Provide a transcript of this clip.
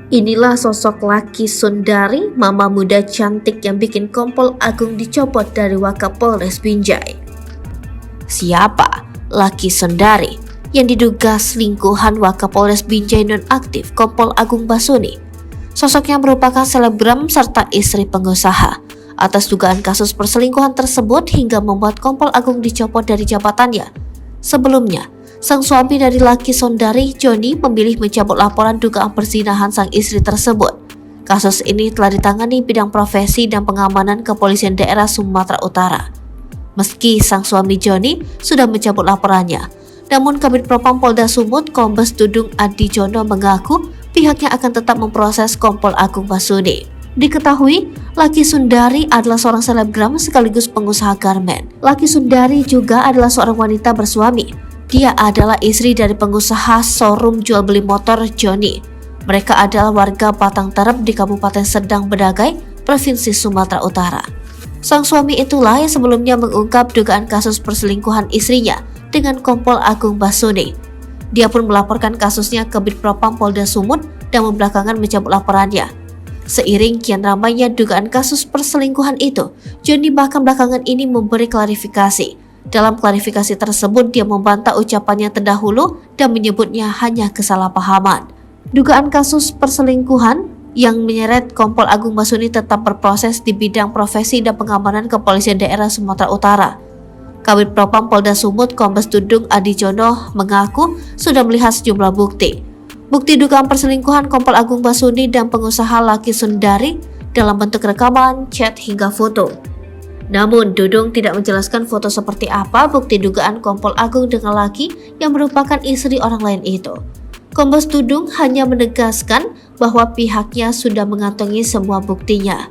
Inilah sosok Laki Sundari, mama muda cantik yang bikin Kompol Agung dicopot dari Wakapolres Binjai. Siapa Laki Sundari yang diduga selingkuhan Wakapolres Binjai nonaktif Kompol Agung Basuni? Sosoknya merupakan selebgram serta istri pengusaha. Atas dugaan kasus perselingkuhan tersebut hingga membuat Kompol Agung dicopot dari jabatannya. Sebelumnya, sang suami dari Laki Sundari, Joni, memilih mencabut laporan dugaan perzinahan sang istri tersebut. Kasus ini telah ditangani Bidang Profesi dan Pengamanan Kepolisian Daerah Sumatera Utara. Meski sang suami Joni sudah mencabut laporannya, namun Kabid Propam Polda Sumut Kombes Dudung Adi Jono mengaku pihaknya akan tetap memproses Kompol Agung Basuni. Diketahui, Laki Sundari adalah seorang selebgram sekaligus pengusaha garmen. Laki Sundari juga adalah seorang wanita bersuami. Dia adalah istri dari pengusaha showroom jual beli motor Joni. Mereka adalah warga Batang Terep di Kabupaten Sedang Bedagai, Provinsi Sumatera Utara. Sang suami itulah yang sebelumnya mengungkap dugaan kasus perselingkuhan istrinya dengan Kompol Agung Basuni. Dia pun melaporkan kasusnya ke Bid Propam Polda Sumut dan belakangan mencabut laporannya. Seiring kian ramainya dugaan kasus perselingkuhan itu, Joni bahkan belakangan ini memberi klarifikasi. Dalam klarifikasi tersebut, dia membantah ucapannya terdahulu dan menyebutnya hanya kesalahpahaman. Dugaan kasus perselingkuhan yang menyeret Kompol Agung Basuni tetap berproses di Bidang Profesi dan Pengamanan Kepolisian Daerah Sumatera Utara. Kabid Propam Polda Sumut Kombes Dudung Adi Jono mengaku sudah melihat sejumlah bukti. Bukti dugaan perselingkuhan Kompol Agung Basuni dan pengusaha Laki Sundari dalam bentuk rekaman, chat hingga foto. Namun, Dudung tidak menjelaskan foto seperti apa bukti dugaan Kompol Agung dengan Laki yang merupakan istri orang lain itu. Kombes Dudung hanya menegaskan bahwa pihaknya sudah mengantongi semua buktinya.